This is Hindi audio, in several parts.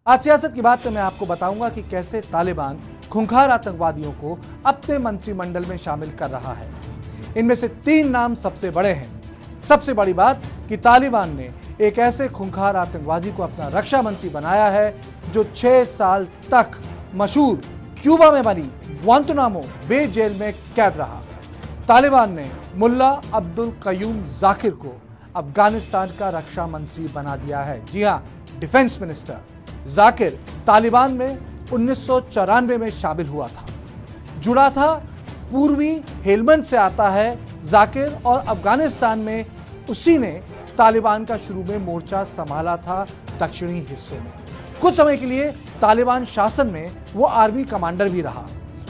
आज सियासत की बात में मैं आपको बताऊंगा कि कैसे तालिबान खूंखार आतंकवादियों को अपने मंत्रिमंडल में शामिल कर रहा है। इनमें से 3 नाम सबसे बड़े हैं। सबसे बड़ी बात कि तालिबान ने एक ऐसे खूंखार आतंकवादी को अपना रक्षा मंत्री बनाया है जो 6 साल तक मशहूर क्यूबा में बनी ग्वांतानामो बे जेल में कैद रहा। तालिबान ने मुल्ला अब्दुल कयूम जाकिर को अफगानिस्तान का रक्षा मंत्री बना दिया है। जी हां, डिफेंस मिनिस्टर। जाकिर तालिबान में 1994 में शामिल हुआ था, जुड़ा था पूर्वी हेलमंद से आता है जाकिर, और अफगानिस्तान में उसी ने तालिबान का शुरू में मोर्चा संभाला था दक्षिणी हिस्सों में। कुछ समय के लिए तालिबान शासन में वो आर्मी कमांडर भी रहा।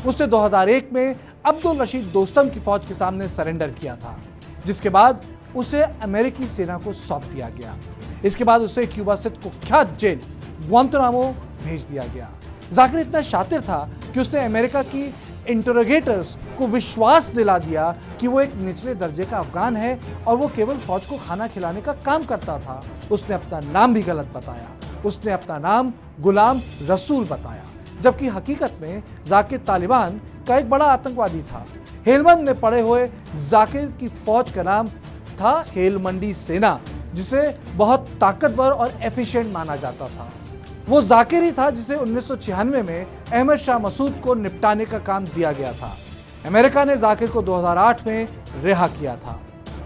उसने 2001 में अब्दुल रशीद दोस्तम की फौज के सामने सरेंडर किया था, जिसके बाद उसे अमेरिकी सेना को सौंप दिया गया। इसके बाद उसे क्यूबा स्थित कुख्यात जेल ग्वांतानामो भेज दिया गया। जाकिर इतना शातिर था कि उसने अमेरिका की इंटरोगेटर्स को विश्वास दिला दिया कि वो एक निचले दर्जे का अफगान है और वो केवल फौज को खाना खिलाने का काम करता था। उसने अपना नाम भी गलत बताया। उसने अपना नाम गुलाम रसूल बताया, जबकि हकीकत में जाकिर तालिबान का एक बड़ा आतंकवादी था। हेलमंद में पड़े हुए जाकिर की फौज का नाम था हेलमंडी सेना, जिसे बहुत ताकतवर और एफिशिएंट माना जाता था। वो जाकिर ही था जिसे 1996 में अहमद शाह मसूद को निपटाने का काम दिया गया था। अमेरिका ने जाकिर को 2008 में रिहा किया था।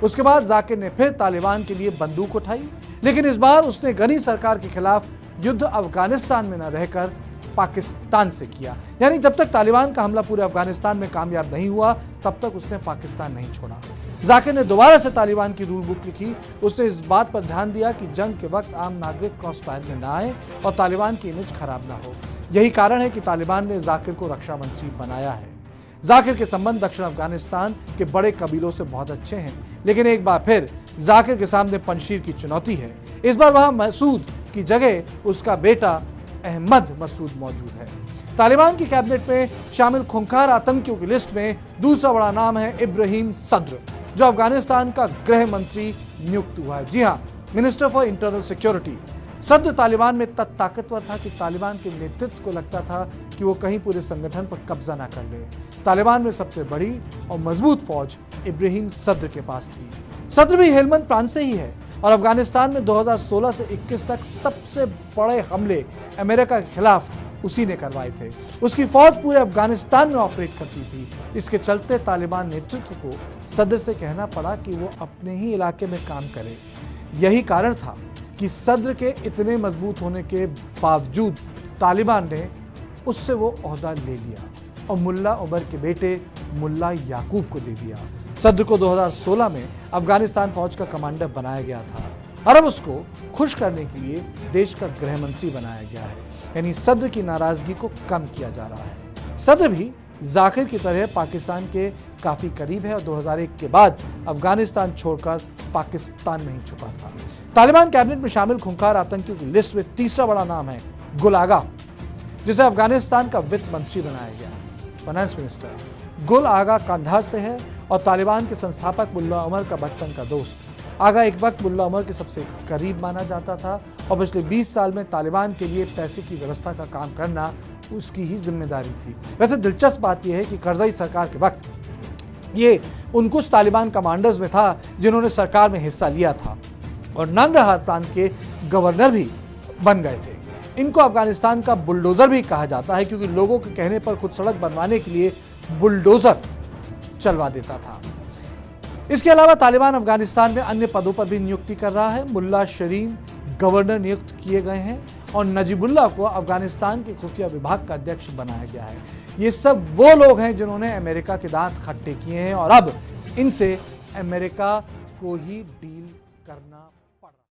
उसके बाद जाकिर ने फिर तालिबान के लिए बंदूक उठाई, लेकिन इस बार उसने गनी सरकार के खिलाफ युद्ध अफगानिस्तान में न रहकर पाकिस्तान से किया। यानी जब तक तालिबान का हमला पूरे अफगानिस्तान में कामयाब नहीं हुआ, तब तक उसने पाकिस्तान नहीं छोड़ा। जाकिर ने दोबारा से तालिबान की रूल बुक लिखी। उसने इस बात पर ध्यान दिया कि जंग के वक्त आम नागरिक क्रॉस फायर में ना आए और तालिबान की इमेज खराब ना हो। यही कारण है कि तालिबान ने जाकिर को रक्षा मंत्री बनाया है। जाकिर के संबंध दक्षिण अफगानिस्तान के बड़े कबीलों से बहुत अच्छे हैं, लेकिन एक बार फिर जाकिर के सामने पंजशीर की चुनौती है। इस बार वहां मसूद की जगह उसका बेटा अहमद मसूद मौजूद है। तालिबान की कैबिनेट में शामिल खूंखार आतंकियों की लिस्ट में दूसरा बड़ा नाम है इब्राहिम सद्र, जो अफगानिस्तान का गृह मंत्री नियुक्त हुआ है। जी हां, मिनिस्टर फॉर इंटरनल सिक्योरिटी। सद्र तालिबान में तब ताकतवर था कि तालिबान के नेतृत्व को लगता था कि वो कहीं पूरे संगठन पर कब्जा ना कर ले। तालिबान में सबसे बड़ी और मजबूत फौज इब्राहिम सद्र के पास थी। सद्र भी हेलमंद प्रांत से ही है और अफगानिस्तान में 2016 से 21 तक सबसे बड़े हमले अमेरिका के खिलाफ उसी ने करवाए थे। उसकी फौज पूरे अफगानिस्तान में ऑपरेट करती थी। इसके चलते तालिबान नेतृत्व को सद्र से कहना पड़ा कि वो अपने ही इलाके में काम करे। यही कारण था कि सद्र के इतने मजबूत होने के बावजूद तालिबान ने उससे वो ओहदा ले लिया और मुल्ला उमर के बेटे मुल्ला याकूब को दे दिया। सद्र को 2016 में अफगानिस्तान फौज का कमांडर बनाया गया था और अब उसको खुश करने के लिए देश का गृह मंत्री बनाया गया है। यानी सद्र की नाराजगी को कम किया जा रहा है। सद्र भी जाकिर की तरह पाकिस्तान के काफी करीब है और 2001 के बाद अफगानिस्तान छोड़कर पाकिस्तान नहीं छुपा था। तालिबान कैबिनेट में शामिल खूंखार आतंकियों की लिस्ट में तीसरा बड़ा नाम है गुल आगा, जिसे अफगानिस्तान का वित्त मंत्री बनाया गया, फाइनेंस मिनिस्टर। गुल आगा कंधार से है और तालिबान के संस्थापक मुल्ला उमर का बचपन का दोस्त। आगा एक वक्त मुल्ला उमर के सबसे करीब माना जाता था और पिछले 20 साल में तालिबान के लिए पैसे की व्यवस्था का काम करना उसकी ही जिम्मेदारी थी। वैसे दिलचस्प बात यह है कि करज़ई सरकार के वक्त ये उन कुछ तालिबान कमांडर्स में था जिन्होंने सरकार में हिस्सा लिया था और नंगरहार प्रांत के गवर्नर भी बन गए थे। इनको अफगानिस्तान का बुलडोजर भी कहा जाता है, क्योंकि लोगों के कहने पर खुद सड़क बनवाने के लिए बुलडोजर चलवा देता था। इसके अलावा तालिबान अफगानिस्तान में अन्य पदों पर भी नियुक्ति कर रहा है। मुल्ला शरीन गवर्नर नियुक्त किए गए हैं और नजीबुल्लाह को अफगानिस्तान के खुफिया विभाग का अध्यक्ष बनाया गया है। ये सब वो लोग हैं जिन्होंने अमेरिका के दांत खट्टे किए हैं और अब इनसे अमेरिका को ही डील करना